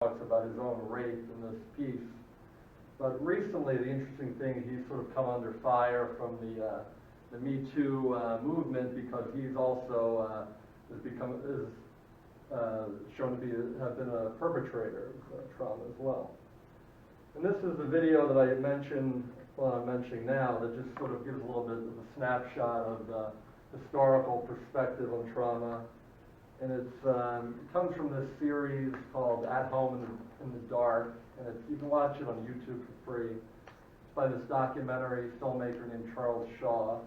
talks about his own rape in this piece. But recently, the interesting thing, he's sort of come under fire from the Me Too movement, because he's also shown to have been a perpetrator of trauma as well. And this is the video that I mentioned, well, I'm mentioning now, that just sort of gives a little bit of a snapshot of the historical perspective on trauma. And it comes from this series called At Home in the Dark, and you can watch it on YouTube for free. It's by this documentary filmmaker named Charles Shaw.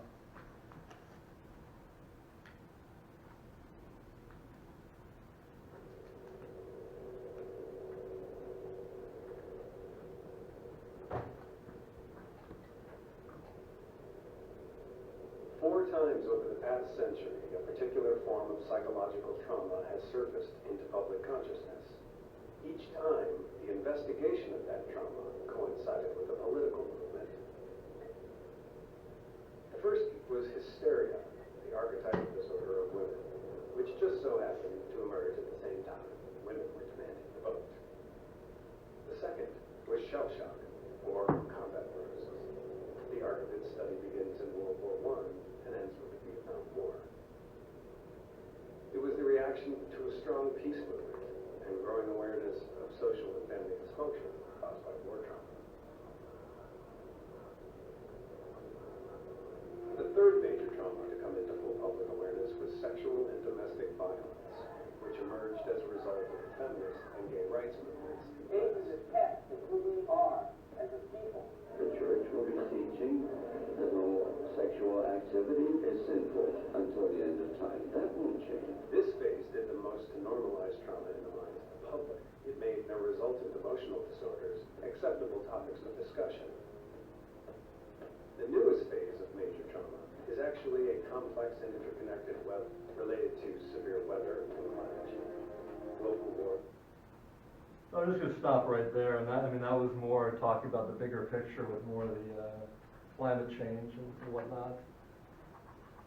Four times over the past century, a particular form of psychological trauma has surfaced into public consciousness. Each time, the investigation of that trauma coincided with a political movement. The first was hysteria, the archetypal disorder of women, which just so happened to emerge at the same time women were demanding the vote. The second was shell shock, or combat neurosis. The arc of its study begins in World War I and ends with the Vietnam War. It was the reaction to a strong peace movement and growing awareness of social and family dysfunction caused by war trauma. The third major trauma to come into full public awareness was sexual and domestic violence, which emerged as a result of the feminist and gay rights movements. It is a test of who we are as a people. The church will be teaching that all sexual activity is sinful until the end of time. That won't change. This phase did the most to normalize trauma in the minds of the public. It made the resultant emotional disorders acceptable topics of discussion. The newest phase of major trauma is actually a complex and interconnected web related to severe weather and climate change, global war. So I'm just going to stop right there, and that was more talking about the bigger picture with more of the climate change and whatnot.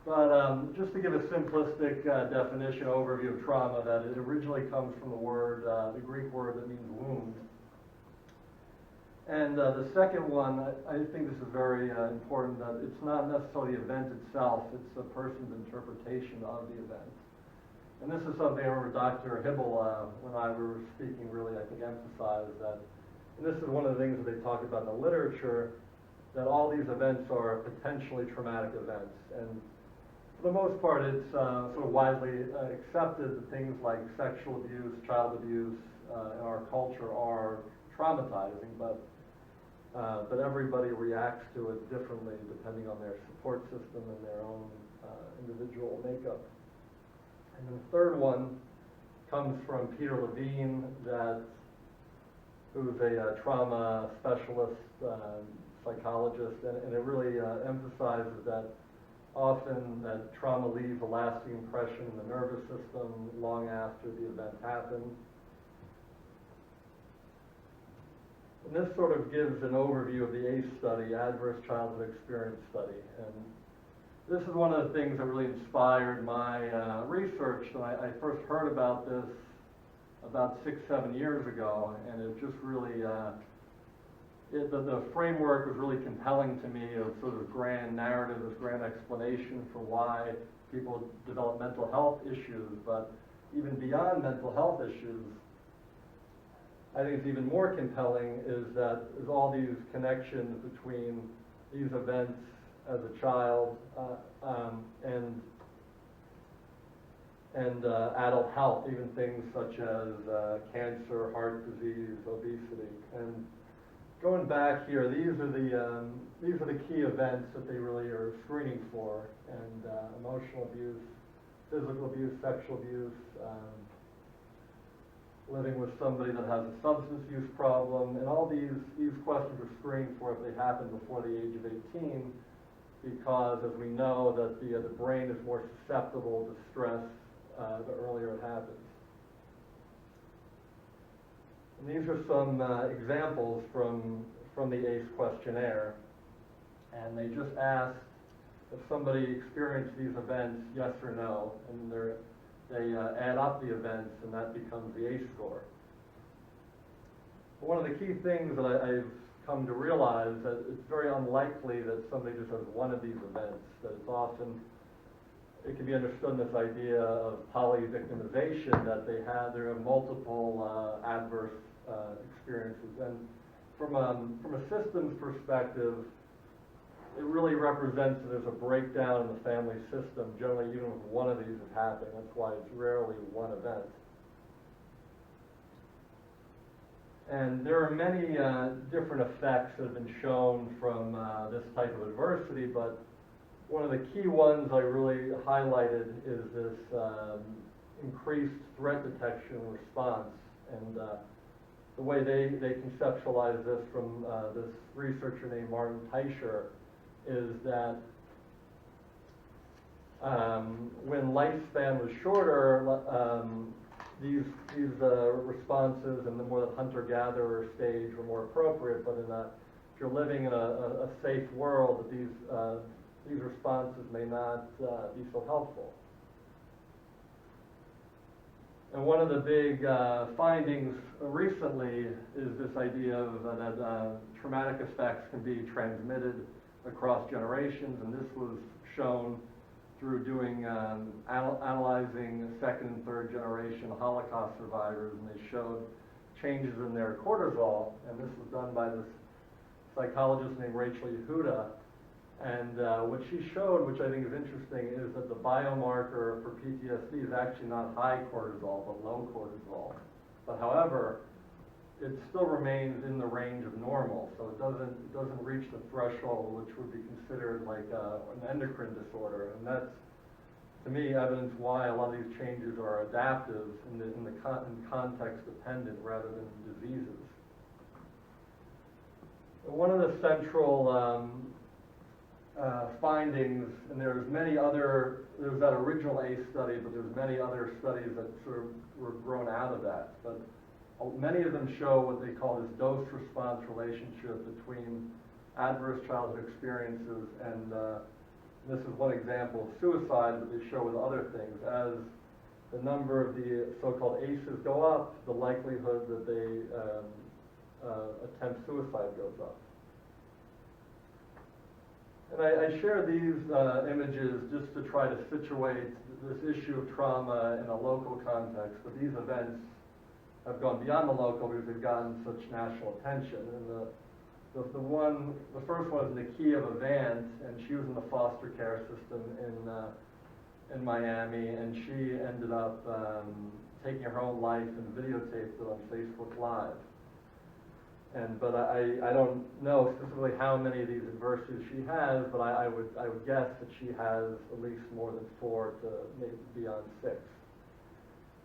But just to give a simplistic definition, overview of trauma, that it originally comes from the Greek word that means wound. And the second one, I think this is very important, that it's not necessarily the event itself, it's a person's interpretation of the event. And this is something I remember Dr. Hibble, when I were speaking, really, I think, emphasized that, and this is one of the things that they talk about in the literature, that all these events are potentially traumatic events. And for the most part, it's sort of widely accepted that things like sexual abuse, child abuse in our culture are traumatizing, but everybody reacts to it differently depending on their support system and their own individual makeup. And then the third one comes from Peter Levine, who's a trauma specialist, psychologist, and it really emphasizes that often that trauma leaves a lasting impression in the nervous system long after the event happened. And this sort of gives an overview of the ACE study, Adverse Childhood Experience Study. And this is one of the things that really inspired my research. And I first heard about this about 6-7 years ago, and it just really, the framework was really compelling to me of sort of grand narrative, this grand explanation for why people develop mental health issues. But even beyond mental health issues, I think it's even more compelling is that there's all these connections between these events as a child and adult health, even things such as cancer, heart disease, obesity. And going back here, these are the key events that they really are screening for, and emotional abuse, physical abuse, sexual abuse, living with somebody that has a substance use problem, and all these questions are screened for if they happen before the age of 18, because as we know that the brain is more susceptible to stress the earlier it happens. And these are some examples from the ACE questionnaire, and they just asked if somebody experienced these events, yes or no, and they add up the events, and that becomes the ACE score. One of the key things that I've come to realize that it's very unlikely that somebody just has one of these events, that it's often, it can be understood in this idea of poly-victimization, that there are multiple adverse experiences. And from a systems perspective, it really represents that there's a breakdown in the family system. Generally, even if one of these is happening, that's why it's rarely one event. And there are many different effects that have been shown from this type of adversity, but one of the key ones I really highlighted is this increased threat detection and response. And the way they conceptualize this from this researcher named Martin Teicher is that when lifespan was shorter, these responses in the more than hunter-gatherer stage were more appropriate, but if you're living in a safe world, these responses may not be so helpful. And one of the big findings recently is this idea of that traumatic effects can be transmitted across generations, and this was shown through doing analyzing second and third generation Holocaust survivors, and they showed changes in their cortisol, and this was done by this psychologist named Rachel Yehuda. And what she showed, which I think is interesting, is that the biomarker for PTSD is actually not high cortisol, but low cortisol. But however, it still remains in the range of normal, so it doesn't reach the threshold which would be considered like an endocrine disorder, and that's, to me, evidence why a lot of these changes are adaptive in context dependent rather than diseases. One of the central findings, and there's that original ACE study, but there's many other studies that sort of were grown out of that. But many of them show what they call this dose-response relationship between adverse childhood experiences and this is one example of suicide, but they show with other things. As the number of the so-called ACEs go up, the likelihood that they attempt suicide goes up. And I share these images just to try to situate this issue of trauma in a local context, but these events have gone beyond the local because they've gotten such national attention. And the first one is Nakia Vivant, and she was in the foster care system in Miami, and she ended up taking her own life and videotaped it on Facebook Live. But I don't know specifically how many of these adversities she has, but I would guess that she has at least more than 4 to maybe beyond 6.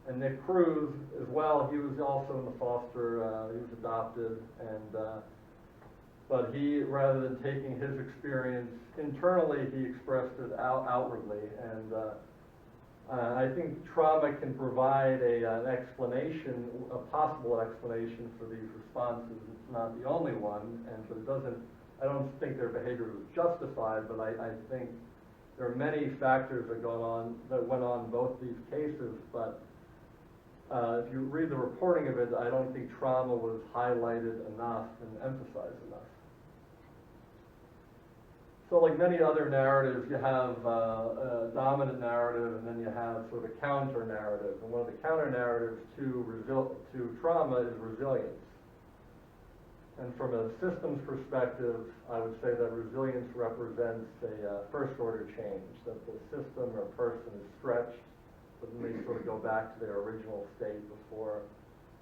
And Nick Cruz as well, he was also in the foster, he was adopted, and but he, rather than taking his experience internally, he expressed it outwardly. And I think trauma can provide an explanation, a possible explanation for these responses. It's not the only one, but it doesn't, I don't think their behavior was justified, but I think there are many factors that went on in both these cases, but if you read the reporting of it, I don't think trauma was highlighted enough and emphasized enough. So like many other narratives, you have a dominant narrative, and then you have sort of a counter narrative. And one of the counter narratives to trauma is resilience. And from a systems perspective, I would say that resilience represents a first order change, that the system or person is stretched, but then they sort of go back to their original state before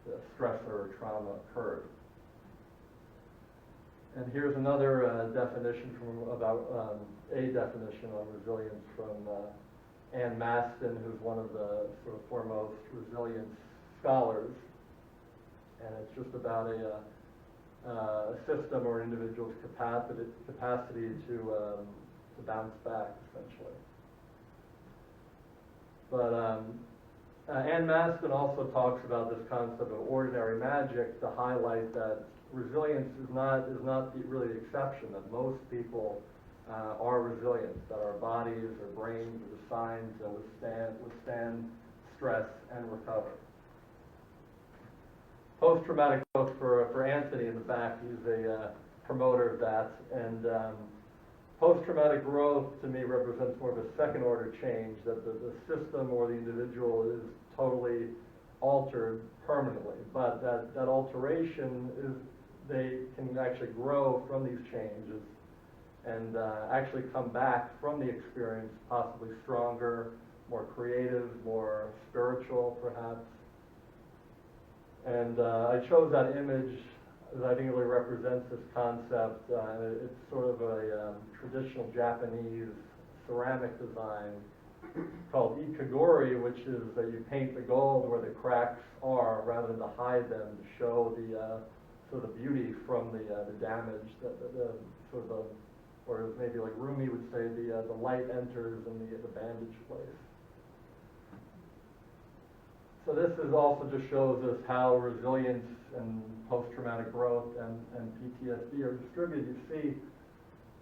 the stressor or trauma occurred. And here's another definition a definition on resilience from Ann Maston, who's one of the sort of foremost resilience scholars. And it's just about a system or an individual's capacity to bounce back, essentially. But Ann Maston also talks about this concept of ordinary magic to highlight that resilience is not really the exception, that most people are resilient, that our bodies or brains are designed to withstand stress and recover. Post-traumatic growth for Dr. Anthony in the back. He's a promoter of that. And post-traumatic growth, to me, represents more of a second-order change, that the system or the individual is totally altered permanently. But that alteration is, they can actually grow from these changes and actually come back from the experience possibly stronger, more creative, more spiritual, perhaps. And I chose that image that I think really represents this concept. It's sort of a traditional Japanese ceramic design called ikagori, which is that you paint the gold where the cracks are rather than to hide them, to show the sort of beauty from the damage, the sort of or maybe like Rumi would say, the light enters in the bandage place. So this is also just shows us how resilience and post-traumatic growth and PTSD are distributed. You see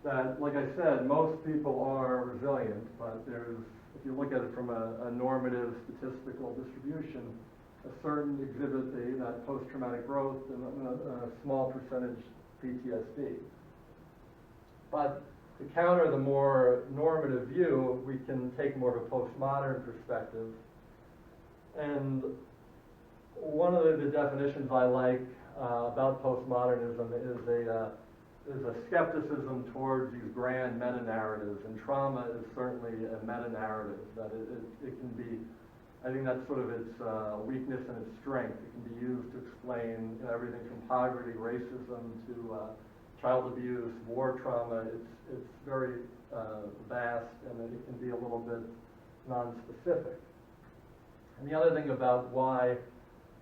that, like I said, most people are resilient, but there's, if you look at it from a normative statistical distribution, a certain exhibit that post-traumatic growth and a small percentage PTSD. But to counter the more normative view, we can take more of a postmodern perspective. And one of the definitions I like about postmodernism is a skepticism towards these grand meta-narratives, and trauma is certainly a meta-narrative, that it can be, I think that's sort of its weakness and its strength. It can be used to explain everything from poverty, racism, to child abuse, war trauma. It's very vast, and it can be a little bit non-specific. And the other thing about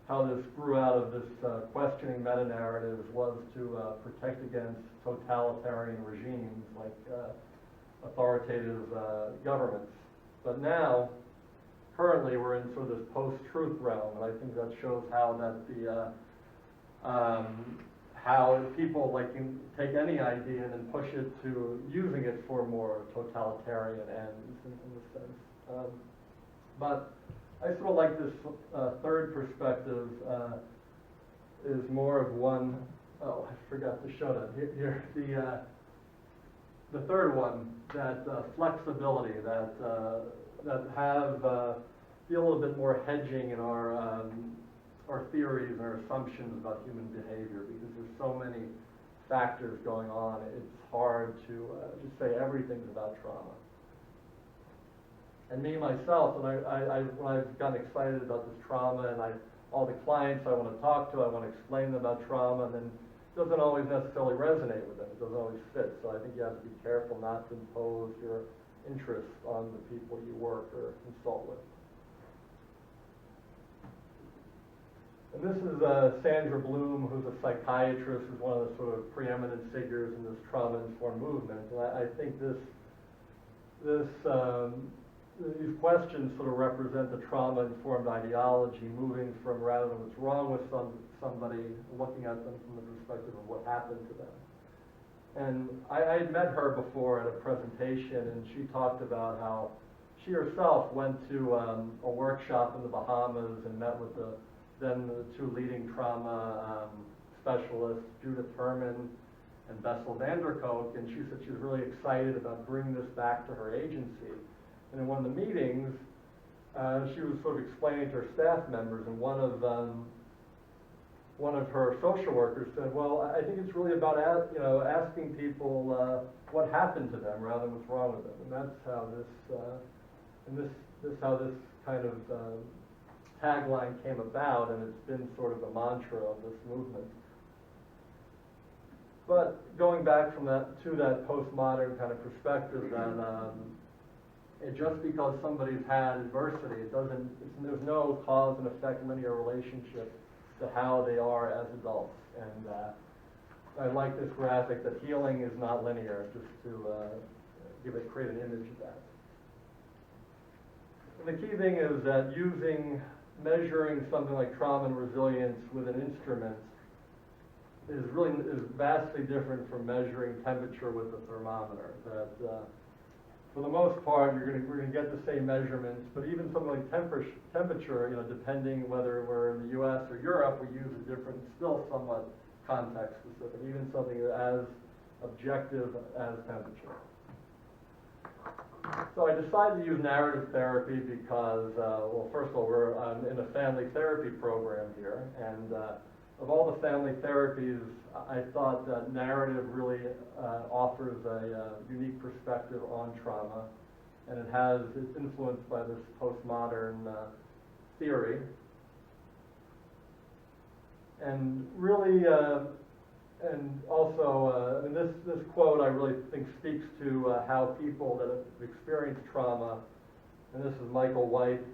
how this grew out of this questioning meta-narratives was to protect against totalitarian regimes like authoritative governments. But now, currently, we're in sort of this post-truth realm, and I think that shows how that how people can take any idea and then push it to using it for more totalitarian ends in a sense. But I sort of like this third perspective is more of one, oh, I forgot to show that. Here, the third one, that flexibility, that have be a little bit more hedging in our theories and our assumptions about human behavior, because there's so many factors going on. It's hard to just say everything's about trauma. And me, myself, when I've gotten excited about this trauma, and all the clients I want to talk to, I want to explain them about trauma, and then it doesn't always necessarily resonate with them. It doesn't always fit. So I think you have to be careful not to impose your interests on the people you work or consult with. And this is Sandra Bloom, who's a psychiatrist, who's one of the sort of preeminent figures in this trauma-informed movement. And I think these questions sort of represent the trauma-informed ideology, moving from rather than what's wrong with somebody, looking at them from the perspective of what happened to them. And I had met her before at a presentation, and she talked about how she herself went to a workshop in the Bahamas and met with the two leading trauma specialists, Judith Herman and Bessel van der Kolk, and she said she was really excited about bringing this back to her agency. And in one of the meetings, she was sort of explaining to her staff members, and one of her social workers said, "Well, I think it's really about asking people what happened to them rather than what's wrong with them." And that's how this how this kind of tagline came about, and it's been sort of the mantra of this movement. But going back from that to that postmodern kind of perspective, that just because somebody's had adversity, there's no cause and effect linear relationship to how they are as adults. And I like this graphic that healing is not linear, just to create an image of that. And the key thing is that measuring something like trauma and resilience with an instrument is vastly different from measuring temperature with a thermometer. That for the most part, we're going to get the same measurements, but even something like temperature, depending whether we're in the U.S. or Europe, we use a different, still somewhat context specific, even something as objective as temperature. So I decided to use narrative therapy because, well, first of all, I'm in a family therapy program here, and of all the family therapies, I thought that narrative really offers a unique perspective on trauma, and it's influenced by this postmodern theory. And really, and also, and this quote I really think speaks to how people that have experienced trauma, and this is Michael White,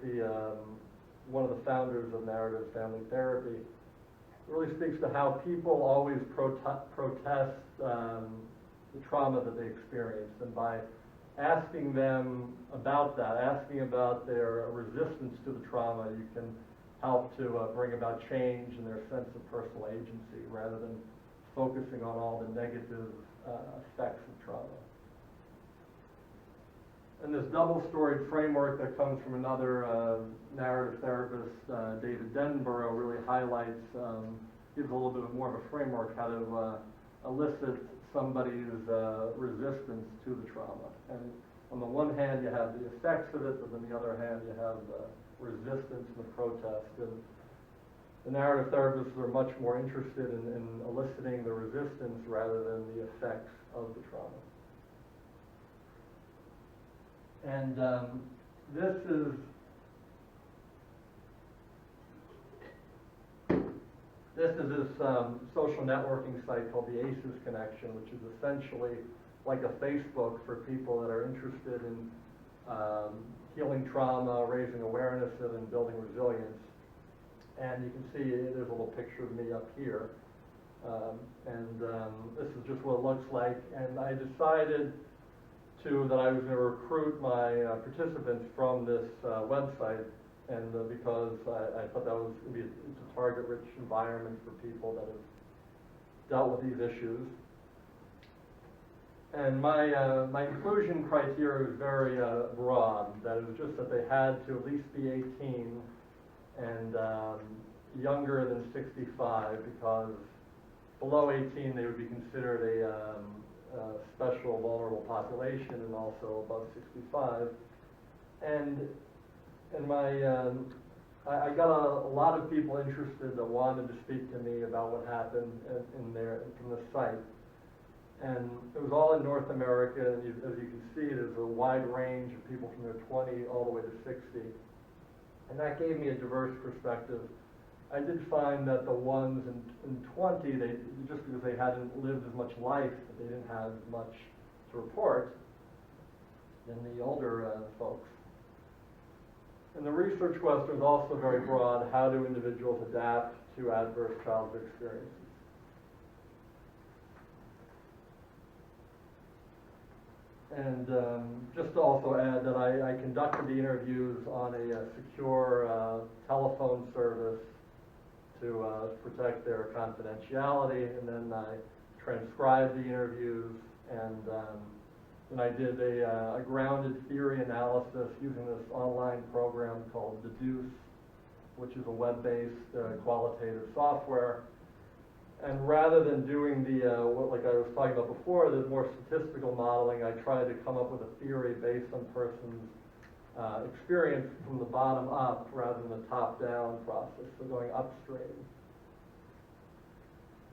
one of the founders of narrative family therapy, really speaks to how people always protest the trauma that they experienced, and by asking them about that, asking about their resistance to the trauma, you can help to bring about change in their sense of personal agency rather than focusing on all the negative effects of trauma. And this double-storied framework that comes from another narrative therapist, David Denborough, really highlights, gives a little bit more of a framework how to elicit somebody's resistance to the trauma. And on the one hand, you have the effects of it, but on the other hand, you have the resistance and the protest. And the narrative therapists are much more interested in eliciting the resistance rather than the effects of the trauma. And this is social networking site called the ACEs Connection, which is essentially like a Facebook for people that are interested in healing trauma, raising awareness of it, and building resilience. And you can see there's a little picture of me up here. This is just what it looks like. And I decided that I was going to recruit my participants from this website, and because I thought that was going to be it's a target-rich environment for people that have dealt with these issues. And my inclusion criteria was very broad. That it was just that they had to at least be 18 and younger than 65, because below 18 they would be considered a special vulnerable population, and also above 65. And I got a lot of people interested that wanted to speak to me about what happened from the site. And it was all in North America, and as you can see, there's a wide range of people from their 20 all the way to 60. And that gave me a diverse perspective. I did find that the ones in 20, just because they hadn't lived as much life, they didn't have as much to report than the older folks. And the research question was also very broad. How do individuals adapt to adverse childhood experiences? And just to also add that I conducted the interviews on a secure telephone service to protect their confidentiality, and then I transcribed the interviews, and then I did a grounded theory analysis using this online program called Deduce, which is a web-based qualitative software. And rather than doing like I was talking about before, the more statistical modeling, I tried to come up with a theory based on person's experience from the bottom up rather than the top-down process, so going upstream.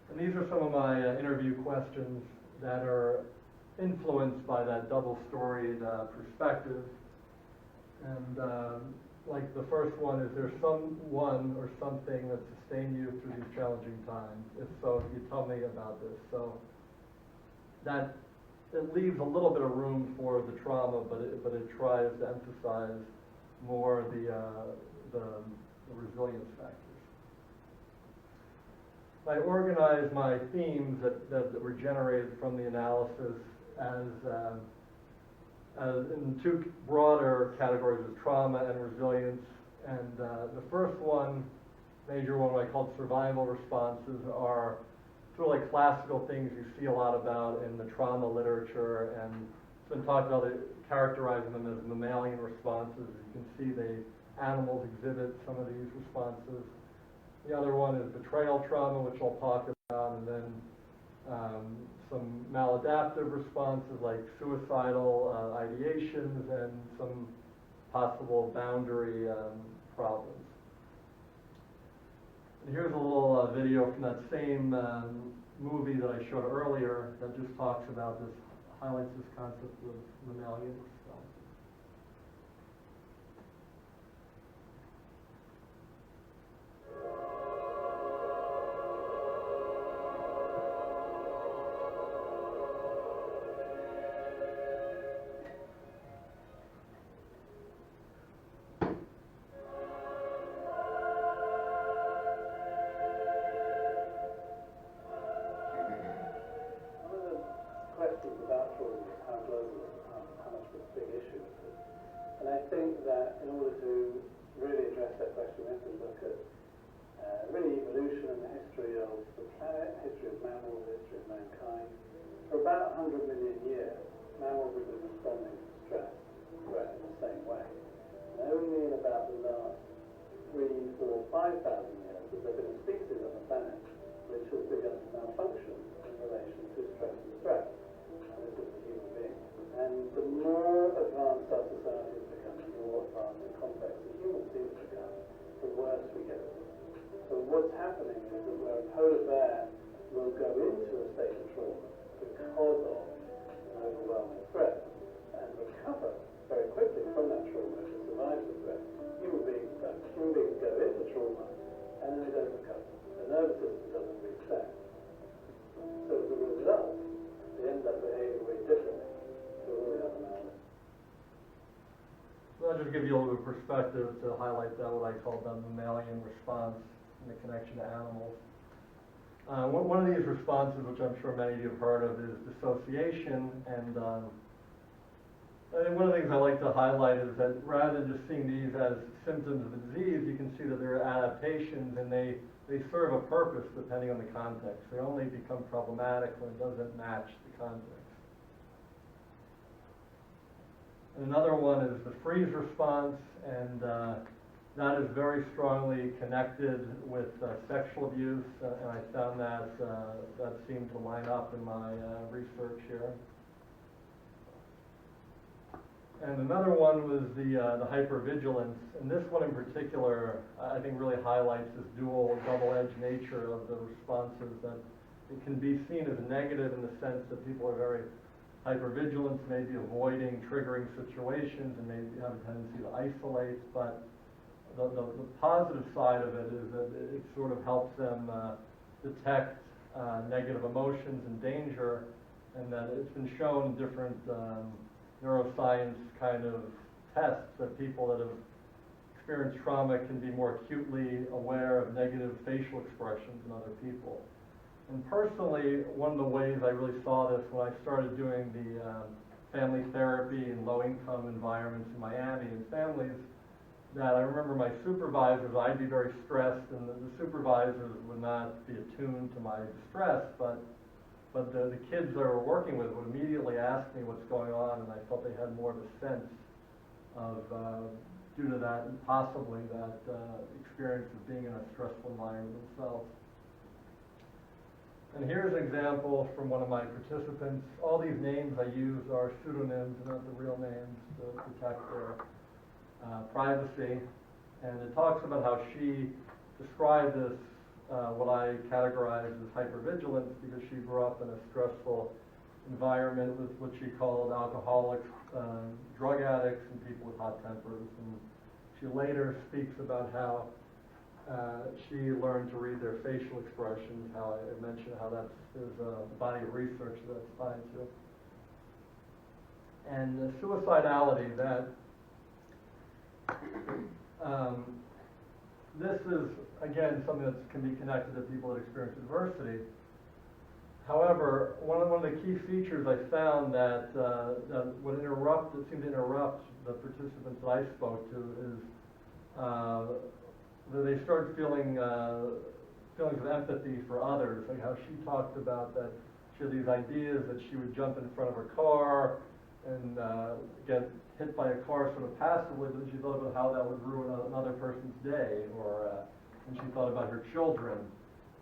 And these are some of my interview questions that are influenced by that double-storied perspective. And like the first one, is there someone or something that sustained you through these challenging times? If so, can you tell me about this? So that it leaves a little bit of room for the trauma, but it tries to emphasize more the resilience factors. I organized my themes that were generated from the analysis as in two broader categories of trauma and resilience. And the first one, major one, I called survival responses, are sort of like classical things you see a lot about in the trauma literature, and it's been talked about characterizing them as mammalian responses. You can see animals exhibit some of these responses. The other one is betrayal trauma, which I'll talk and then some maladaptive responses like suicidal ideations and some possible boundary problems. And here's a little video from that same movie that I showed earlier that just talks about this, highlights this concept of mammalian response. And I think that in order to really address that question, we have to look at really evolution and the history of the planet, history of mammals, history of mankind. For about 100 million years, mammals have been responding to stress and threat in the same way. And only in about the last 3, 4, 5,000 years has there been a species on the planet which has begun to malfunction in relation to stress and threat. And this is the human being. And the more advanced our societies become, the more advanced and complex the human beings become, the worse we get. So what's happening is that where a polar bear will go into a state of trauma because of an overwhelming threat and recover very quickly from that trauma to survive the threat, human beings don't. Human beings go into trauma and then they don't recover. The nervous system doesn't reset. So as a result, they end up behaving very differently. So I'll just give you a little bit of perspective to highlight that, what I call the mammalian response and the connection to animals. One of these responses, which I'm sure many of you have heard of, is dissociation. And I think one of the things I like to highlight is that rather than just seeing these as symptoms of a disease, you can see that they're adaptations and they serve a purpose depending on the context. They only become problematic when it doesn't match the context. Another one is the freeze response, and that is very strongly connected with sexual abuse, and I found that that seemed to line up in my research here. And another one was the hypervigilance, and this one in particular I think really highlights this dual, double-edged nature of the responses, that it can be seen as negative in the sense that people are very hypervigilance, maybe avoiding triggering situations and maybe have a tendency to isolate, but the positive side of it is that it sort of helps them detect negative emotions and danger, and that it's been shown in different neuroscience kind of tests that people that have experienced trauma can be more acutely aware of negative facial expressions in other people. And personally, one of the ways I really saw this when I started doing the family therapy in low-income environments in Miami and families, that I remember my supervisors, I'd be very stressed, and the supervisors would not be attuned to my distress, but the kids that I were working with would immediately ask me what's going on, and I felt they had more of a sense of, due to that, and possibly that experience of being in a stressful environment themselves. And here's an example from one of my participants. All these names I use are pseudonyms, not the real names, to protect their privacy. And it talks about how she described this, what I categorize as hypervigilance, because she grew up in a stressful environment with what she called alcoholics, drug addicts, and people with hot tempers. And she later speaks about how she learned to read their facial expressions, how I mentioned how there's a body of research that's tied to. And the suicidality, that this is, again, something that can be connected to people that experience adversity. However, one of the key features I found that would interrupt, that seemed to interrupt the participants that I spoke to is that they started feeling feelings of empathy for others, like how she talked about that she had these ideas that she would jump in front of her car and get hit by a car sort of passively, but then she thought about how that would ruin another person's day, or and she thought about her children.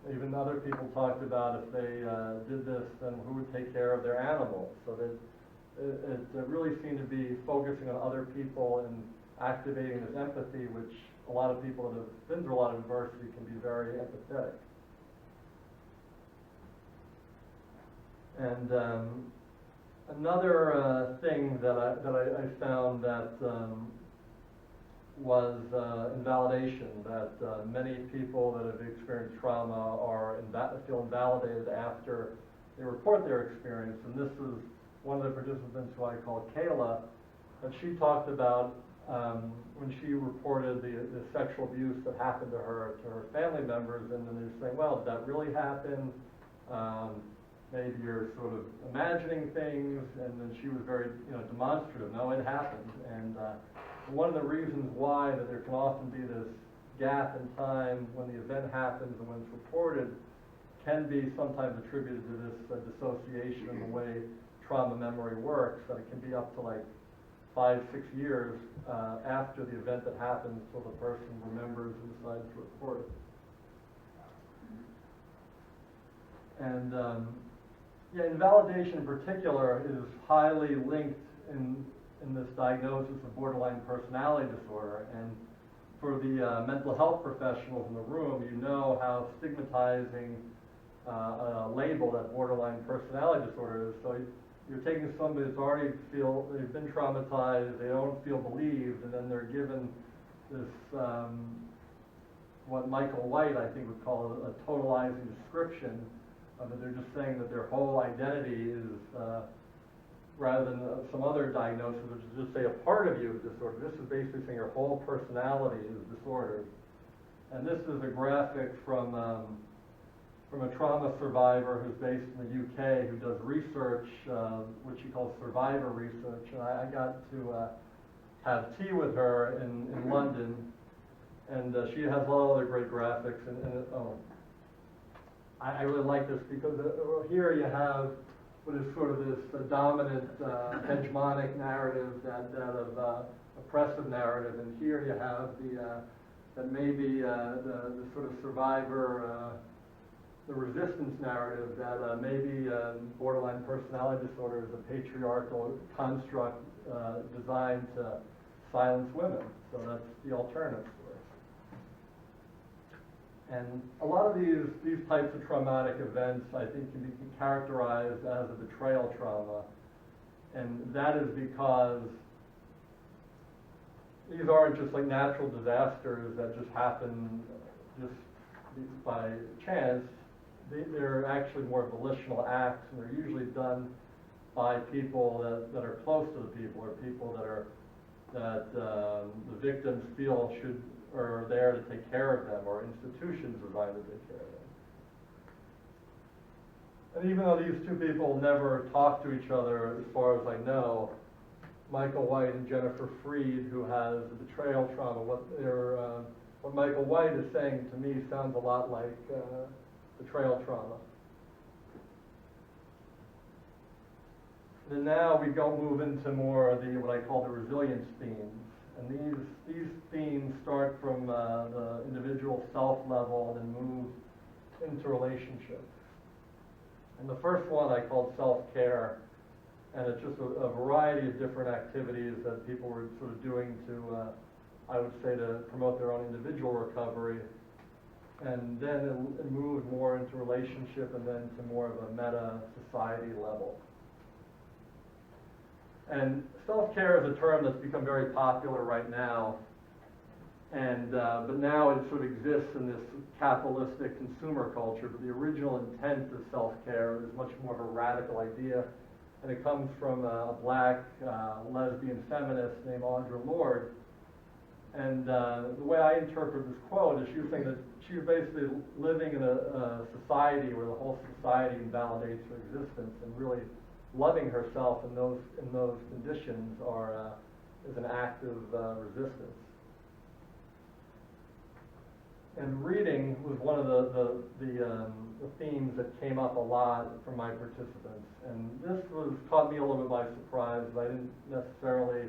Even other people talked about if they did this, then who would take care of their animals? So that it really seemed to be focusing on other people and activating this empathy, which a lot of people that have been through a lot of adversity can be very empathetic. And another thing that I found that was invalidation, that many people that have experienced trauma feel invalidated after they report their experience. And this is one of the participants who I call Kayla, that she talked about when she reported the sexual abuse that happened to her family members, and then they're saying, well, did that really happen? Maybe you're sort of imagining things, and then she was very, demonstrative. No, it happened. And one of the reasons why that there can often be this gap in time when the event happens and when it's reported can be sometimes attributed to this dissociation in the way trauma memory works, that it can be up to like 5-6 years after the event that happens till the person remembers and decides to report it. And invalidation in particular is highly linked in this diagnosis of borderline personality disorder. And for the mental health professionals in the room, you know how stigmatizing a label that borderline personality disorder is. So you're taking somebody that's already they've been traumatized, they don't feel believed, and then they're given this, what Michael White, I think, would call a totalizing description. That they're just saying that their whole identity is, rather than some other diagnosis, which is just say a part of you is disordered. This is basically saying your whole personality is disordered. And this is a graphic from a trauma survivor who's based in the UK, who does research, which she calls survivor research. And I got to have tea with her in London, and she has a lot of other great graphics. I really like this because here you have what is sort of this dominant hegemonic narrative, that of oppressive narrative, and here you have that maybe the sort of survivor, the resistance narrative, that maybe borderline personality disorder is a patriarchal construct designed to silence women. So that's the alternative. And a lot of these types of traumatic events, I think, can be characterized as a betrayal trauma. And that is because these aren't just like natural disasters that just happen just by chance. They're actually more volitional acts, and they're usually done by people that are close to the people, or people that the victims feel are there to take care of them, or institutions designed to take care of them. And even though these two people never talk to each other, as far as I know, Michael White and Jennifer Fried, who has the betrayal trauma, what Michael White is saying to me sounds a lot like betrayal trauma. And now we move into more of what I call the resilience themes. And these themes start from the individual self level and then move into relationships. And the first one I called self-care, and it's just a variety of different activities that people were sort of doing to, I would say, to promote their own individual recovery. And then it moved more into relationship, and then to more of a meta-society level. And self-care is a term that's become very popular right now, and but now it sort of exists in this capitalistic consumer culture. But the original intent of self-care is much more of a radical idea, and it comes from a black lesbian feminist named Audre Lorde. And the way I interpret this quote is she was saying that she was basically living in a society where the whole society invalidates her existence, and really loving herself in those conditions is an act of resistance. And reading was one of the themes that came up a lot from my participants. And this caught me a little bit by surprise. I didn't necessarily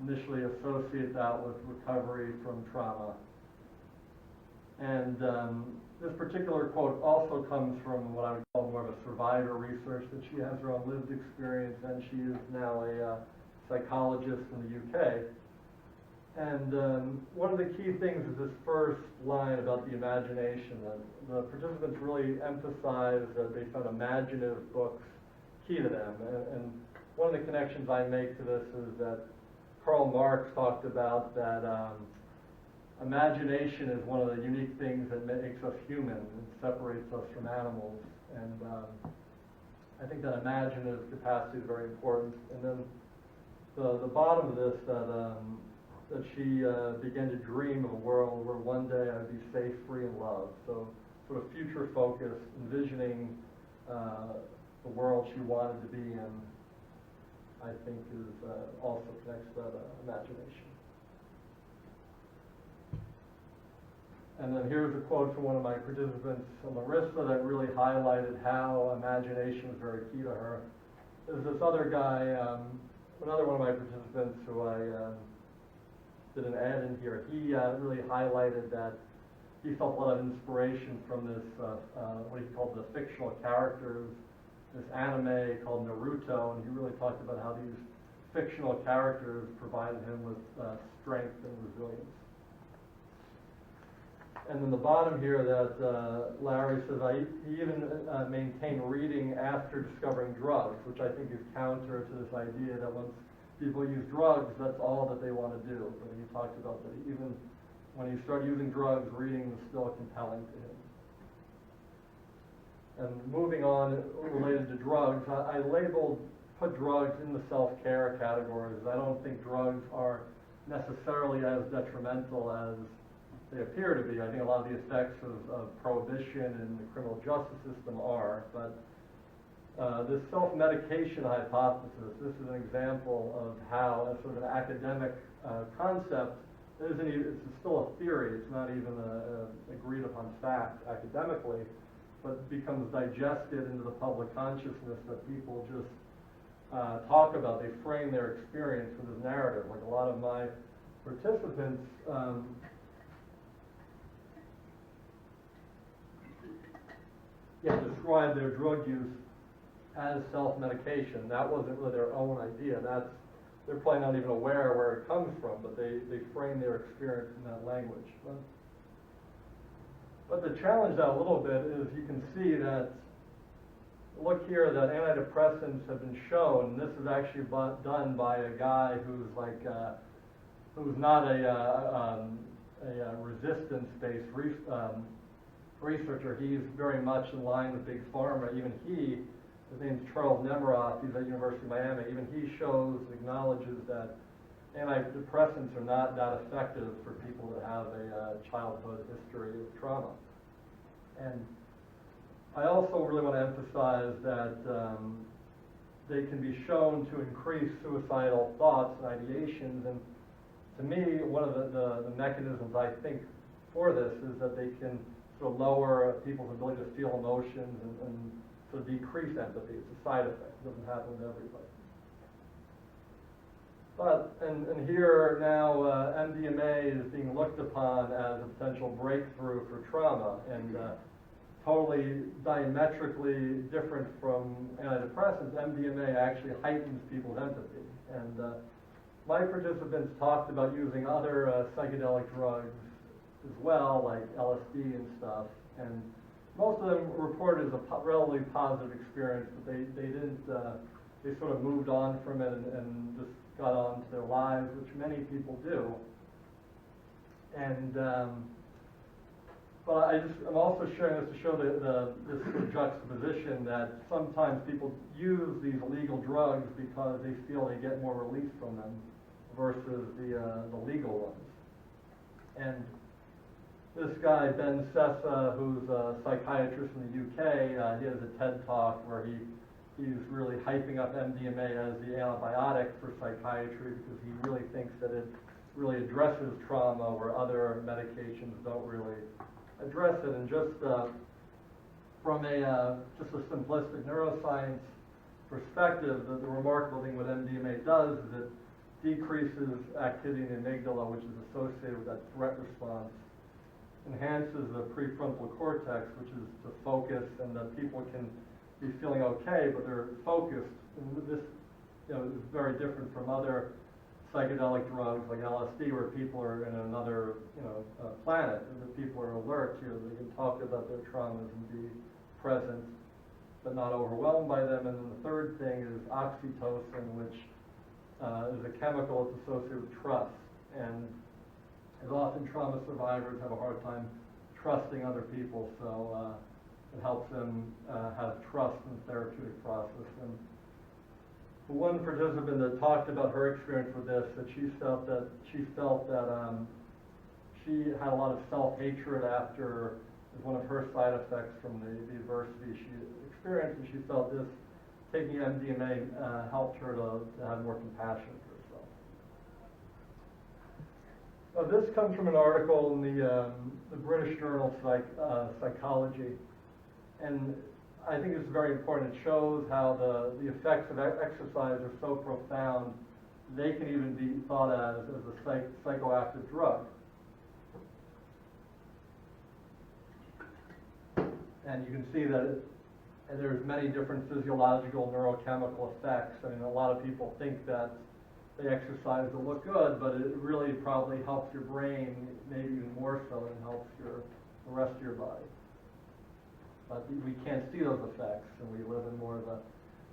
initially associate that with recovery from trauma. And this particular quote also comes from what I would call more of a survivor research, that she has her own lived experience, and she is now a psychologist in the UK. And one of the key things is this first line about the imagination. That the participants really emphasize that they found imaginative books key to them. And one of the connections I make to this is that Karl Marx talked about that imagination is one of the unique things that makes us human and separates us from animals. And I think that imaginative capacity is very important. And then the bottom of this, that she began to dream of a world where one day I'd be safe, free, and loved. So sort of future focused, envisioning the world she wanted to be in, I think is also connects to that imagination. And then here's a quote from one of my participants, Larissa, that really highlighted how imagination is very key to her. There's this other guy, another one of my participants who I did an ad in here. He really highlighted that he felt a lot of inspiration from this, what he called the fictional characters, this anime called Naruto, and he really talked about how these fictional characters provided him with strength and resilience. And then the bottom here that Larry says, he even maintained reading after discovering drugs, which I think is counter to this idea that once people use drugs, that's all that they want to do. But he talked about that even when he started using drugs, reading was still compelling to him. And moving on, related to drugs, I put drugs in the self-care categories. I don't think drugs are necessarily as detrimental as they appear to be. I think a lot of the effects of prohibition in the criminal justice system are, but this self-medication hypothesis, this is an example of how a sort of an academic concept, it's still a theory, it's not even a agreed upon fact academically, but becomes digested into the public consciousness that people just talk about. They frame their experience with this narrative. Like a lot of my participants, describe their drug use as self-medication. That wasn't really their own idea. They're probably not even aware where it comes from, but they frame their experience in that language. But to challenge that a little bit is you can see that, look here, that antidepressants have been shown, and this is actually done by a guy who's like, who's not a resistance-based researcher. He's very much in line with Big Pharma. Even he, his name's Charles Nemiroff, he's at University of Miami, even he shows, acknowledges that antidepressants are not that effective for people that have a childhood history of trauma. And I also really want to emphasize that they can be shown to increase suicidal thoughts and ideations, and to me, one of the mechanisms I think for this is that they can sort of lower people's ability to feel emotions and sort of decrease empathy. It's a side effect. It doesn't happen to everybody. But, and here now, MDMA is being looked upon as a potential breakthrough for trauma, and totally diametrically different from antidepressants. MDMA actually heightens people's empathy. And my participants talked about using other psychedelic drugs as well, like LSD and stuff, and most of them reported as a relatively positive experience, but they didn't, they sort of moved on from it and just got on to their lives, which many people do. And but I'm also sharing this to show this sort of juxtaposition that sometimes people use these illegal drugs because they feel they get more relief from them versus the legal ones. And this guy, Ben Sessa, who's a psychiatrist in the UK, he has a TED Talk where he's really hyping up MDMA as the antibiotic for psychiatry because he really thinks that it really addresses trauma where other medications don't really address it. And just from just a simplistic neuroscience perspective, the remarkable thing what MDMA does is it decreases activity in the amygdala, which is associated with that threat response. enhances the prefrontal cortex, which is to focus, and that people can be feeling okay, but they're focused. And this, is very different from other psychedelic drugs like LSD, where people are in another, planet, and the people are alert. They can talk about their traumas and be present, but not overwhelmed by them. And then the third thing is oxytocin, which is a chemical that's associated with trust. And as often trauma survivors have a hard time trusting other people, so it helps them have trust in the therapeutic process. And the one participant that talked about her experience with this, that she felt that she had a lot of self-hatred after, as one of her side effects from the adversity she experienced, and she felt this, taking MDMA helped her to have more compassion for herself. This comes from an article in the British Journal Psychology, and I think it's very important. It shows how the effects of exercise are so profound, they can even be thought as a psychoactive drug. And you can see that there's many different physiological neurochemical effects. I mean, a lot of people think that they exercise to look good, but it really probably helps your brain, maybe even more so than helps the rest of your body. But we can't see those effects, and we live in more of a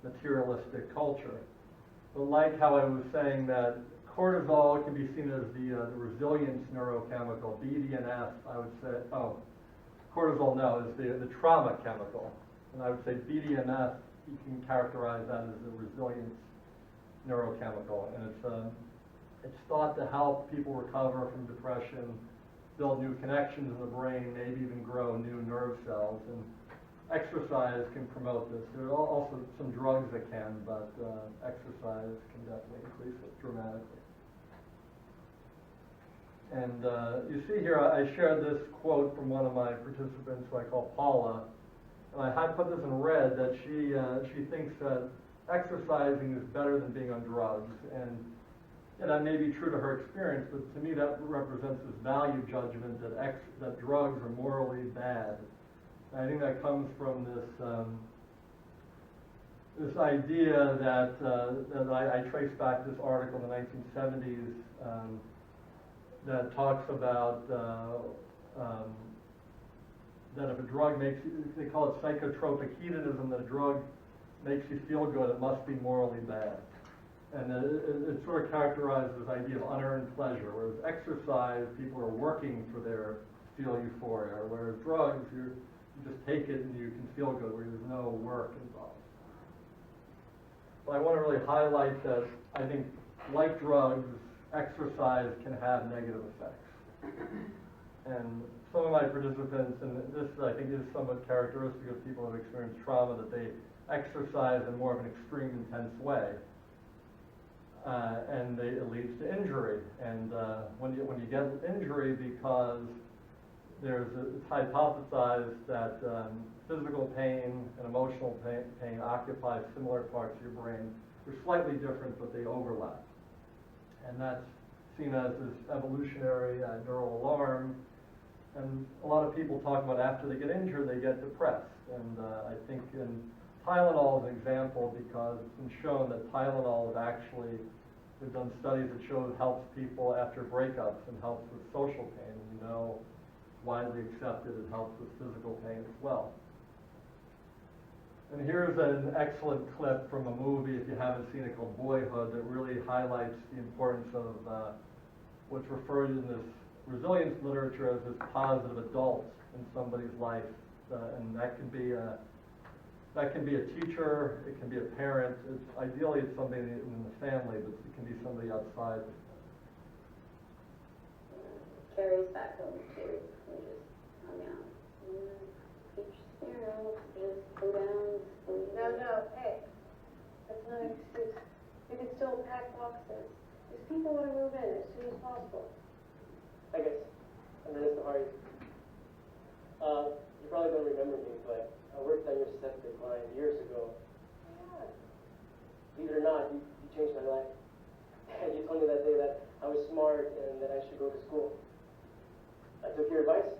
materialistic culture. But like how I was saying that cortisol can be seen as the resilience neurochemical, BDNF, I would say, cortisol, no, is the trauma chemical. And I would say BDNF, you can characterize that as the resilience neurochemical. And it's thought to help people recover from depression, build new connections in the brain, maybe even grow new nerve cells. And exercise can promote this. There are also some drugs that can, but exercise can definitely increase it dramatically. And you see here, I shared this quote from one of my participants, who I call Paula, and I put this in red, that she thinks that exercising is better than being on drugs, and that may be true to her experience, but to me that represents this value judgment that drugs are morally bad. And I think that comes from this idea that I trace back this article in the 1970s that talks about that if a drug makes you, they call it psychotropic hedonism, that a drug makes you feel good, it must be morally bad. And it sort of characterizes this idea of unearned pleasure, whereas exercise, people are working for their feel euphoria, whereas drugs, you just take it and you can feel good, where there's no work involved. But I want to really highlight that I think, like drugs, exercise can have negative effects. And some of my participants, and this I think is somewhat characteristic of people who have experienced trauma, that they exercise in more of an extreme, intense way. And it leads to injury. And when you get injury, because it's hypothesized that physical pain and emotional pain occupy similar parts of your brain. They're slightly different, but they overlap. And that's seen as this evolutionary neural alarm. And a lot of people talk about after they get injured, they get depressed. And I think Tylenol is an example, because it's been shown that Tylenol is actually, they've done studies that show it helps people after breakups and helps with social pain. And widely accepted, it helps with physical pain as well. And here's an excellent clip from a movie, if you haven't seen it, called Boyhood, that really highlights the importance of what's referred in this resilience literature as this positive adult in somebody's life. And that can be a teacher, it can be a parent. Ideally, it's somebody in the family, but it can be somebody outside. Carrie's back home too. We just hung out. Each just go down. No, hey, that's not an excuse. You can still pack boxes. These people want to move in as soon as possible. I guess I'm Ernest Hardy. You probably don't remember me, but I worked on your septic line years ago. Yeah. Believe it or not, you changed my life. And you told me that day that I was smart and that I should go to school. I took your advice.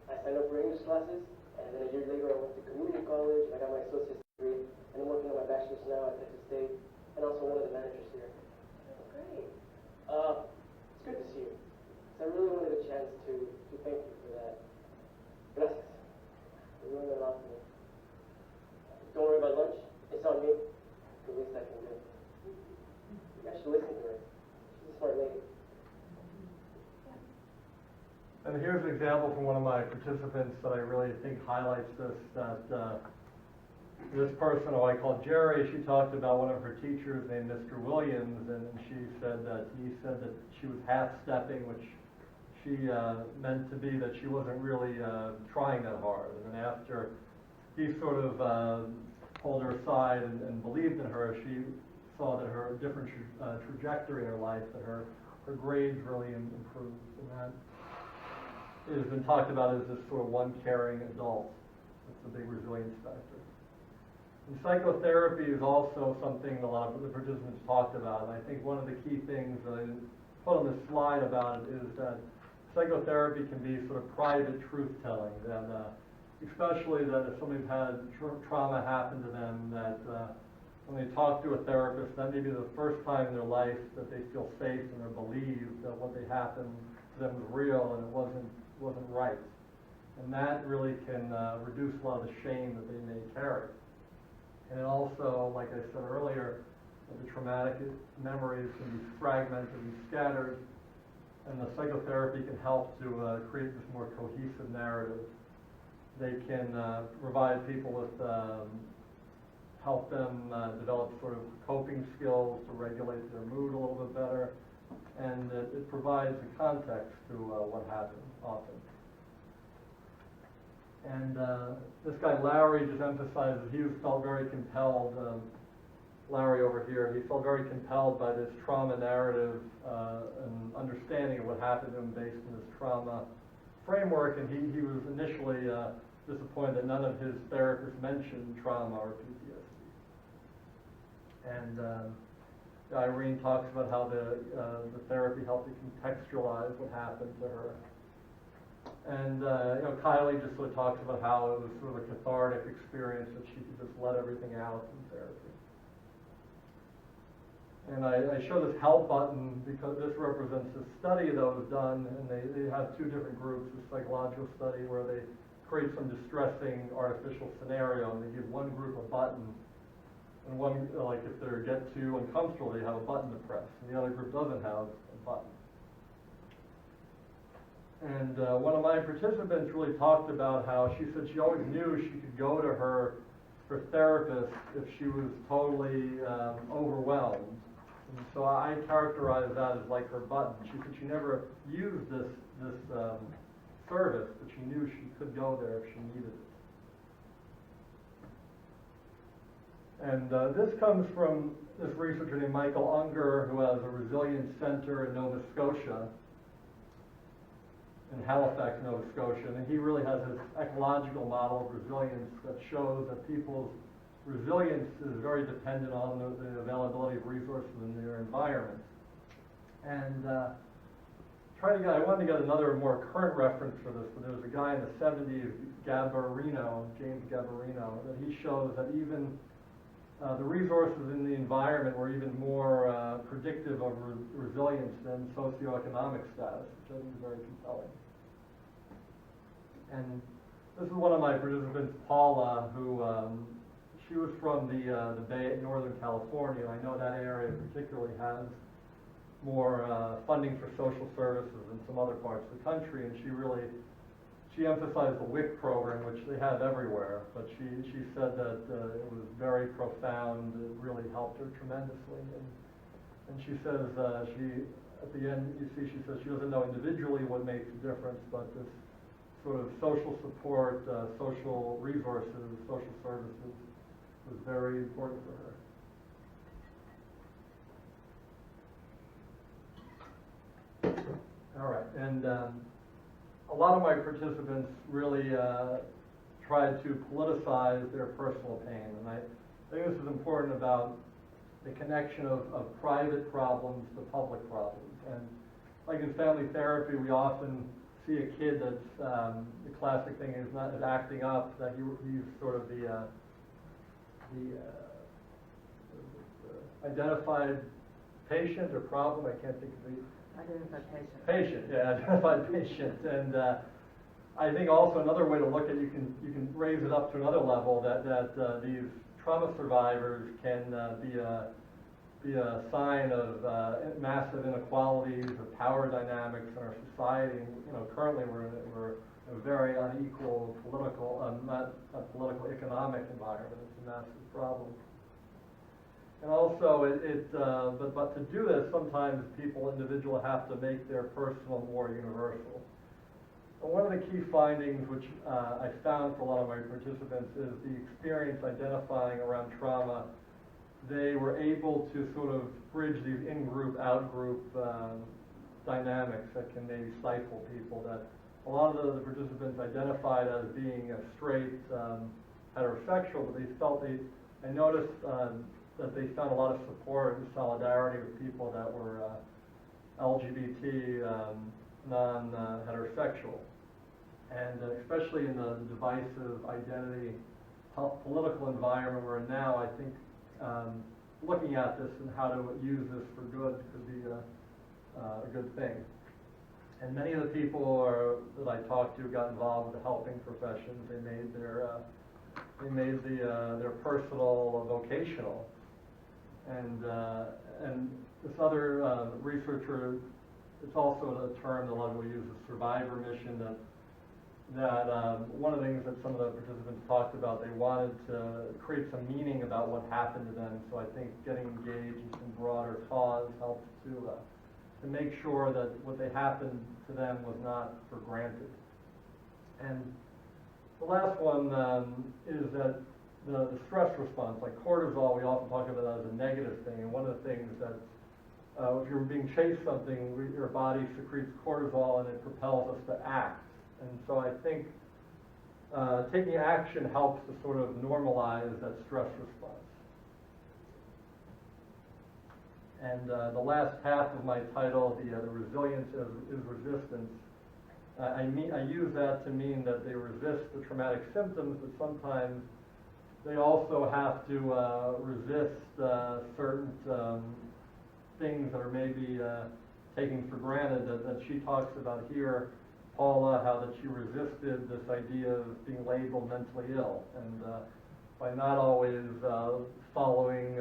I signed up for English classes, and then a year later I went to community college, and I got my associate's degree, and I'm working on my bachelor's now at Texas State, and also one of the managers here. That's great. It's good to see you. So I really wanted a chance to thank you for that. Gracias. It really meant a lot to me. Don't worry about lunch. It's on me. The least I can do. You guys should listen to her. She's a smart lady. And here's an example from one of my participants that I really think highlights this, that this person, who I call Jerry, she talked about one of her teachers named Mr. Williams, and he said that she was half-stepping, which she meant to be that she wasn't really trying that hard. And then after he sort of pulled her aside and believed in her, she saw that her different trajectory in her life, that her grades really improved. And that has been talked about as this sort of one caring adult. It's a big resilience factor. And psychotherapy is also something a lot of the participants talked about. And I think one of the key things that I put on this slide about it is that psychotherapy can be sort of private truth-telling. That especially that if somebody's had trauma happen to them, that when they talk to a therapist, that may be the first time in their life that they feel safe and are believed that what they happened to them was real and it wasn't right. And that really can reduce a lot of the shame that they may carry. And also, like I said earlier, the traumatic memories can be fragmented and scattered, and the psychotherapy can help to create this more cohesive narrative. They can provide people with, help them develop sort of coping skills to regulate their mood a little bit better, and it provides a context to what happened often. And this guy Larry just emphasizes he felt very compelled, Larry over here, he felt very compelled by this trauma narrative and understanding of what happened to him based on this trauma framework, and he was initially disappointed that none of his therapists mentioned trauma or PTSD. And Irene talks about how the therapy helped to contextualize what happened to her. And Kylie just sort of talks about how it was sort of a cathartic experience that she could just let everything out in therapy. And I show this help button because this represents a study that was done, and they have two different groups, a psychological study where they create some distressing artificial scenario, and they give one group a button, and one, like if they get too uncomfortable, they have a button to press, and the other group doesn't have a button. And one of my participants really talked about how she said she always knew she could go to her therapist if she was totally overwhelmed. And so I characterize that as like her button. She said she never used this service, but she knew she could go there if she needed it. And this comes from this researcher named Michael Unger, who has a resilience center in Nova Scotia, in Halifax, Nova Scotia, and he really has this ecological model of resilience that shows that people's resilience is very dependent on the availability of resources in their environment. And I wanted to get another more current reference for this, but there was a guy in the 70s, James Gabarino, that he shows that even the resources in the environment were even more predictive of resilience than socioeconomic status, which I think is very compelling. And this is one of my participants, Paula, who she was from the Bay, Northern California. I know that area particularly has more funding for social services than some other parts of the country, and she emphasized the WIC program, which they have everywhere, but she said that it was very profound. It really helped her tremendously. And she says, at the end, she says she doesn't know individually what makes a difference, but this sort of social support, social resources, social services was very important for her. All right, and a lot of my participants really tried to politicize their personal pain, and I think this is important about the connection of private problems to public problems. And like in family therapy, we often see a kid that's, the classic thing is not is acting up, that he's sort of the identified patient or problem, I can't think of the... Identified patient. Patient, yeah, identified patient. And I think also another way to look at it, you can raise it up to another level, that these trauma survivors can be a sign of massive inequalities of power dynamics in our society. And, you know, currently we're in a very unequal political, not political, economic environment. It's a massive problem. And also, but to do this, sometimes individuals have to make their personal more universal. And one of the key findings, which I found for a lot of my participants, is the experience identifying around trauma. They were able to sort of bridge these in-group, out-group dynamics that can maybe stifle people. That a lot of the participants identified as being straight, heterosexual, but I noticed that they found a lot of support and solidarity with people that were LGBT, non-heterosexual. And especially in the divisive identity political environment we're in now, I think looking at this and how to use this for good could be a good thing. And many of the people that I talked to got involved with the helping professions. They made their personal vocational. And this other researcher, it's also a term that a lot of people use, the survivor mission, that one of the things that some of the participants talked about, they wanted to create some meaning about what happened to them. So I think getting engaged in some broader cause helps to make sure that what they happened to them was not for granted. And the last one is that the stress response, like cortisol, we often talk about that as a negative thing. And one of the things that if you're being chased something, your body secretes cortisol and it propels us to act. And so I think taking action helps to sort of normalize that stress response. And the last half of my title, the resilience is resistance. I use that to mean that they resist the traumatic symptoms, but sometimes they also have to resist certain things that are maybe taken for granted that she talks about here. Paula, how that she resisted this idea of being labeled mentally ill, and by not always following,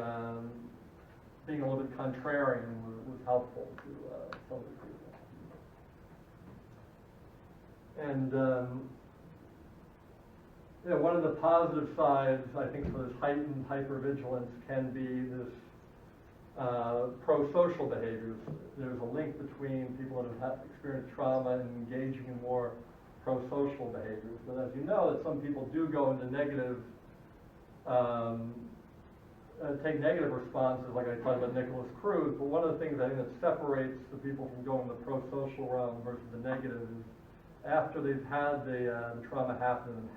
being a little bit contrarian was helpful to some of the people. And you know, one of the positive sides, I think, for this heightened hypervigilance can be this pro-social behaviors. There's a link between people that have experienced trauma and engaging in more pro-social behaviors. But as you know, that some people do go into negative, take negative responses, like I talked about Nicholas Cruz. But one of the things I think that separates the people from going the pro-social realm versus the negative is after they've had the trauma happen, and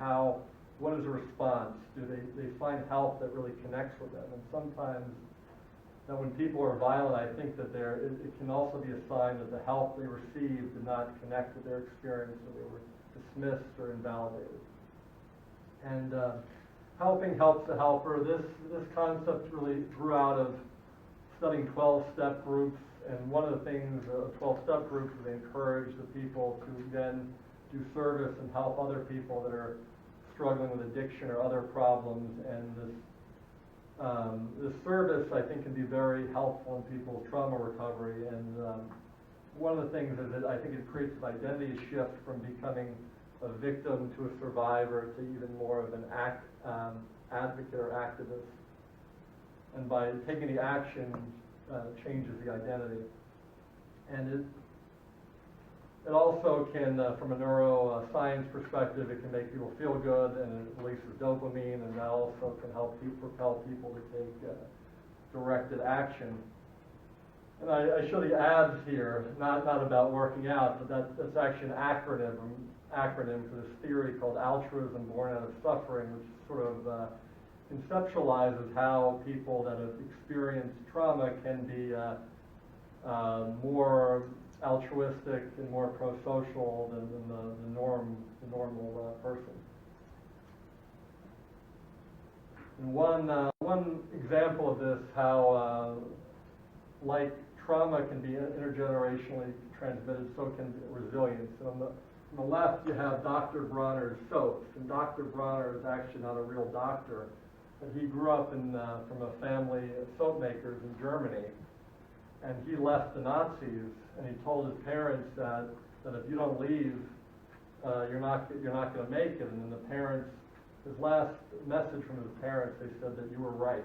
what is the response? Do they find help that really connects with them? And sometimes, that when people are violent, I think that it can also be a sign that the help they received did not connect with their experience, or they were dismissed or invalidated. And helping helps the helper. This concept really grew out of studying 12-step groups, and one of the things 12-step groups is they encourage the people to then do service and help other people that are struggling with addiction or other problems. And this service, I think, can be very helpful in people's trauma recovery. And one of the things is that I think it creates an identity shift from becoming a victim to a survivor to even more of an advocate or activist. And by taking the action, changes the identity. And it also can, from a neuroscience perspective, it can make people feel good, and it releases dopamine, and that also can help propel people to take directed action. And I show the abs here, not about working out, but that's actually an acronym for this theory called altruism born out of suffering, which sort of conceptualizes how people that have experienced trauma can be more altruistic and more pro-social than the normal person. And one example of this, how like trauma can be intergenerationally transmitted, so can resilience. And on the left, you have Dr. Bronner's soaps, and Dr. Bronner is actually not a real doctor, but he grew up from a family of soap makers in Germany, and he left the Nazis, and he told his parents that if you don't leave, you're not going to make it. And then the parents, his last message from his parents, they said that you were right,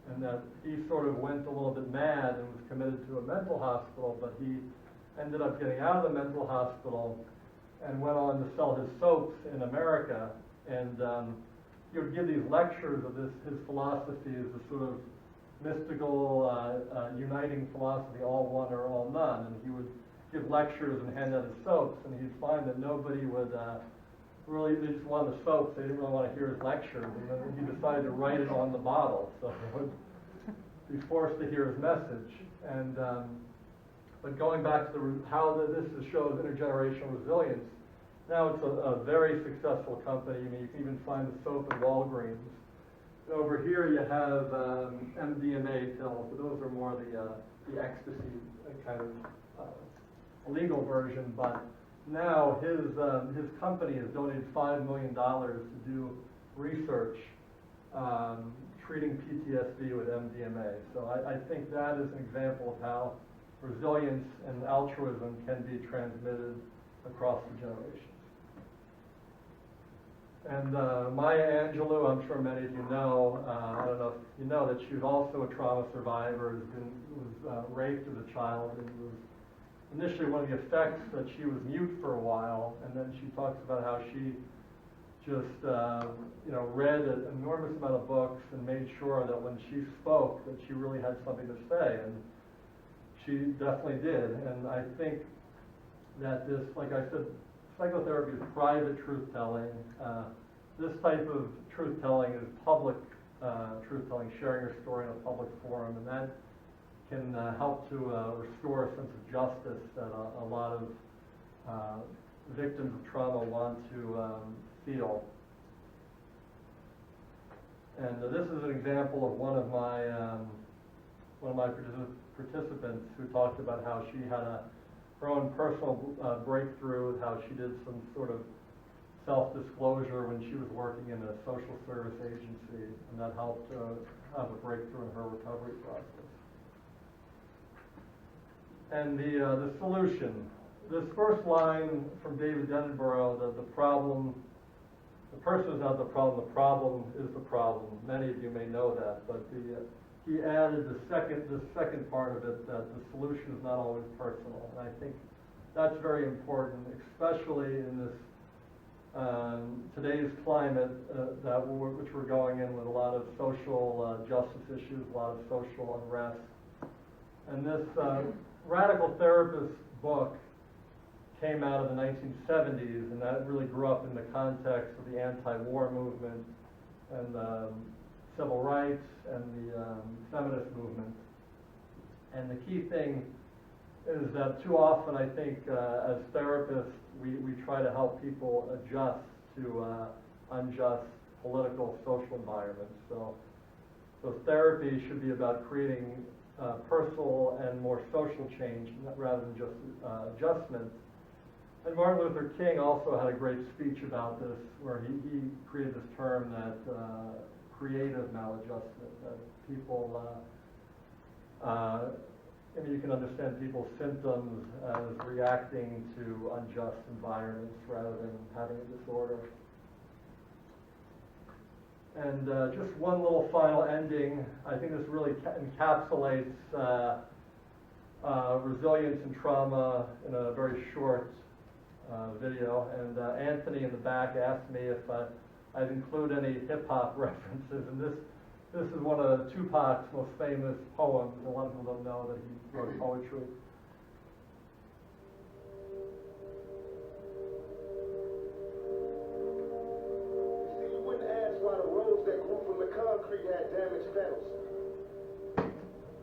and that he sort of went a little bit mad and was committed to a mental hospital, but he ended up getting out of the mental hospital and went on to sell his soaps in America. And he would give these lectures of his philosophy as a sort of mystical, uniting philosophy, all one or all none. And he would give lectures and hand out his soaps, and he'd find that nobody would really, they just wanted the soaps, they didn't really want to hear his lectures. And then he decided to write it on the bottle, so they would be forced to hear his message. And but going back to how this shows intergenerational resilience, now it's a very successful company. I mean, you can even find the soap in Walgreens. And over here you have MDMA pills, but those are more the ecstasy kind of legal version. But now his company has donated $5 million to do research treating PTSD with MDMA. So I think that is an example of how resilience and altruism can be transmitted across the generations. And Maya Angelou, I'm sure many of you know, I don't know if you know that she was also a trauma survivor, was raped as a child, and was initially one of the effects that she was mute for a while, and then she talks about how she just read an enormous amount of books and made sure that when she spoke that she really had something to say, and she definitely did. And I think that this, like I said, psychotherapy is private truth-telling. This type of truth-telling is public truth-telling, sharing your story in a public forum, and that can help to restore a sense of justice that a lot of victims of trauma want to feel. And this is an example of one of my participants who talked about how she had her own personal breakthrough, how she did some sort of self-disclosure when she was working in a social service agency, and that helped have a breakthrough in her recovery process. And the solution. This first line from David Denborough, that the person is not the problem is the problem. Many of you may know that, but he added the second part of it, that the solution is not always personal. And I think that's very important, especially in this today's climate which we're going in with a lot of social justice issues, a lot of social unrest. And this Radical Therapist book came out of the 1970s, and that really grew up in the context of the anti-war movement and civil rights and the feminist movement. And the key thing is that too often, I think, as therapists, we try to help people adjust to unjust political, social environments. So therapy should be about creating personal and more social change rather than just adjustment. And Martin Luther King also had a great speech about this, where he created this term that creative maladjustment, that people, you can understand people's symptoms as reacting to unjust environments rather than having a disorder. And just one little final ending. I think this really encapsulates resilience and trauma in a very short video. And Anthony in the back asked me if I'd include any hip-hop references. And this is one of Tupac's most famous poems. A lot of people don't know that he wrote poetry. Why the roads that grew from the concrete had damaged petals.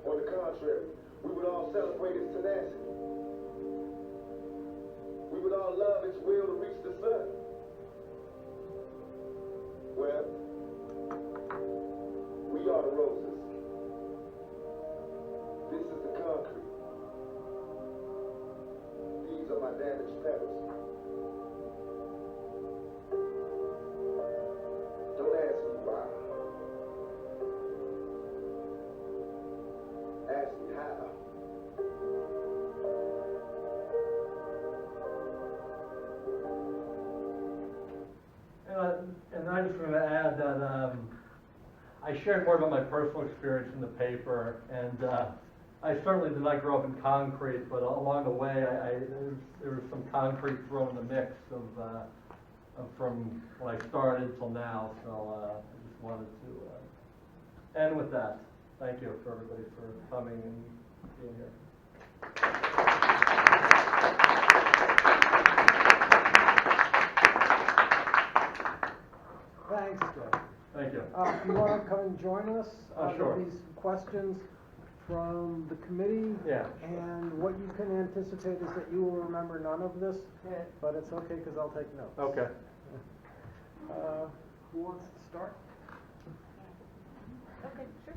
On the contrary, we would all celebrate its tenacity. with all love its will to reach the sun. Well, we are the roses. This is the concrete. These are my damaged petals. Don't ask me why. Ask me how. And I just want to add that I shared more about my personal experience in the paper, and I certainly did not grow up in concrete, but along the way, there was some concrete thrown in the mix of from when I started till now. So I just wanted to end with that. Thank you for everybody for coming and being here. Thanks, Jeff. Thank you. If you want to come and join us, Sure. there'll be some questions from the committee. Yeah. And what you can anticipate is that you will remember none of this, but it's okay because I'll take notes. Okay. Who wants to start? Okay, sure.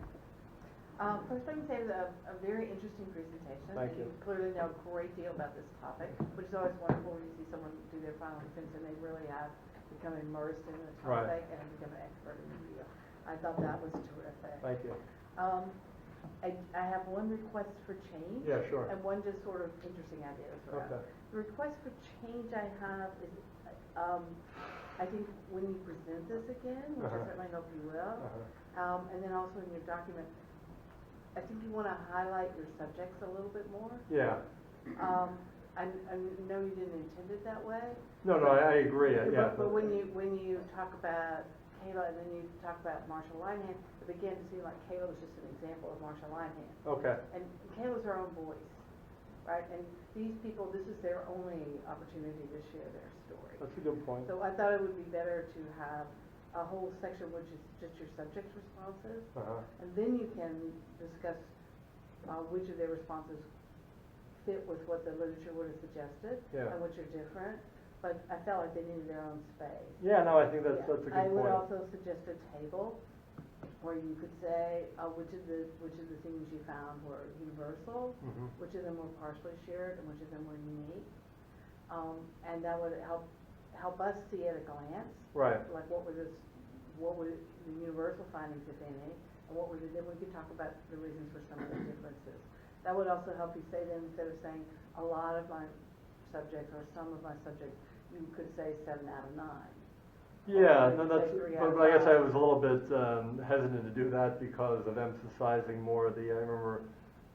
First, let me say it was a very interesting presentation. Thank you. Clearly know a great deal about this topic, which is always wonderful when you see someone do their final defense and they really have become immersed in the Right. topic and become an expert in the field. I thought that was terrific. Thank you. I have one request for change. Yeah, sure. And one just sort of interesting idea to throw out. Okay. The request for change I have is, I think when you present this again, which I certainly hope you will, and then also in your document, I think you want to highlight your subjects a little bit more. Yeah. I know you didn't intend it that way. No, I agree. Yeah. But when you talk about Kayla and then you talk about Marshall Linehan, it began to seem like Kayla was just an example of Marshall Linehan. Okay. And Kayla's her own voice, right? And these people, this is their only opportunity to share their story. That's a good point. So I thought it would be better to have a whole section which is just your subject responses, and then you can discuss which of their responses fit with what the literature would have suggested, and which are different. But I felt like they needed their own space. Yeah, no, I think that's a good point. I would also suggest a table where you could say which of the things you found were universal, which of them were partially shared, and which of them were unique, and that would help us see at a glance, right? Like what were the universal findings, if any, and then we could talk about the reasons for some of the differences. That would also help you say then, instead of saying a lot of my subjects or some of my subjects, you could say 7 out of 9. Yeah, no, that's, Say 3 but out of I guess I 5. was a little bit hesitant to do that because of emphasizing more of I remember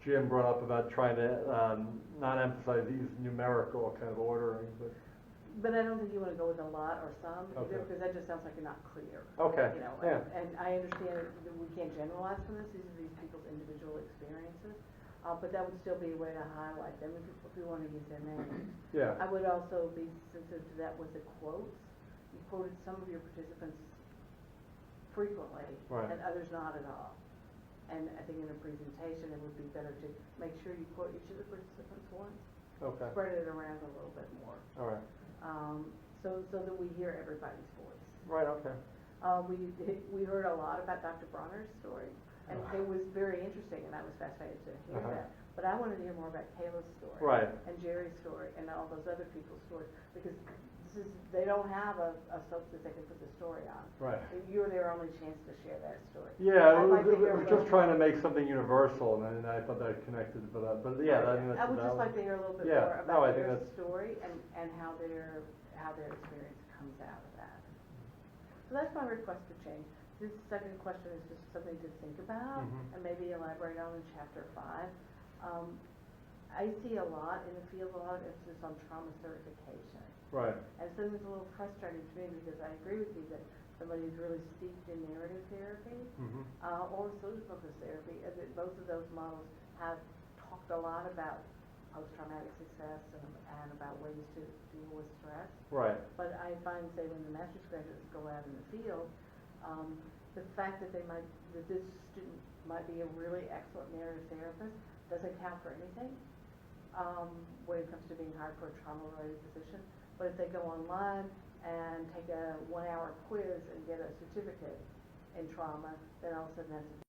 Jim brought up about trying to not emphasize these numerical kind of ordering, But I don't think you want to go with a lot or some, Okay. because that just sounds like you're not clear. Okay, You know, yeah. and I understand that we can't generalize from this, these are these people's individual experiences, but that would still be a way to highlight them if we want to use their names. Yeah. I would also be sensitive to that with the quotes. You quoted some of your participants frequently, Right. and others not at all. And I think in a presentation, it would be better to make sure you quote each of the participants once. Okay. Spread it around a little bit more. All right. So that we hear everybody's voice. Right, okay. We heard a lot about Dr. Bronner's story, and it was very interesting, and I was fascinated to hear that. But I wanted to hear more about Kayla's story. Right. And Jerry's story, and all those other people's stories, because they don't have a soap that they can put the story on. Right. You're their only chance to share that story. Yeah, I'd like to hear we're from- just trying to make something universal, and I thought that connected with that. But yeah, I think that's I would just valid. like to hear a little bit Yeah, more no, I about think their that's- story and how their experience comes out of that. So that's my request for change. This second question is just something to think about and maybe elaborate on in chapter 5. I see a lot in the field, a lot of emphasis on trauma certification. Right. And so it's a little frustrating to me because I agree with you that somebody who's really steeped in narrative therapy or social focus therapy, that both of those models have talked a lot about post-traumatic success and about ways to deal with stress. Right. But I find, say, when the master's graduates go out in the field, the fact that that this student might be a really excellent narrative therapist doesn't count for anything. when it comes to being hired for a trauma-related position. But if they go online and take a 1-hour quiz and get a certificate in trauma, then all of a sudden that's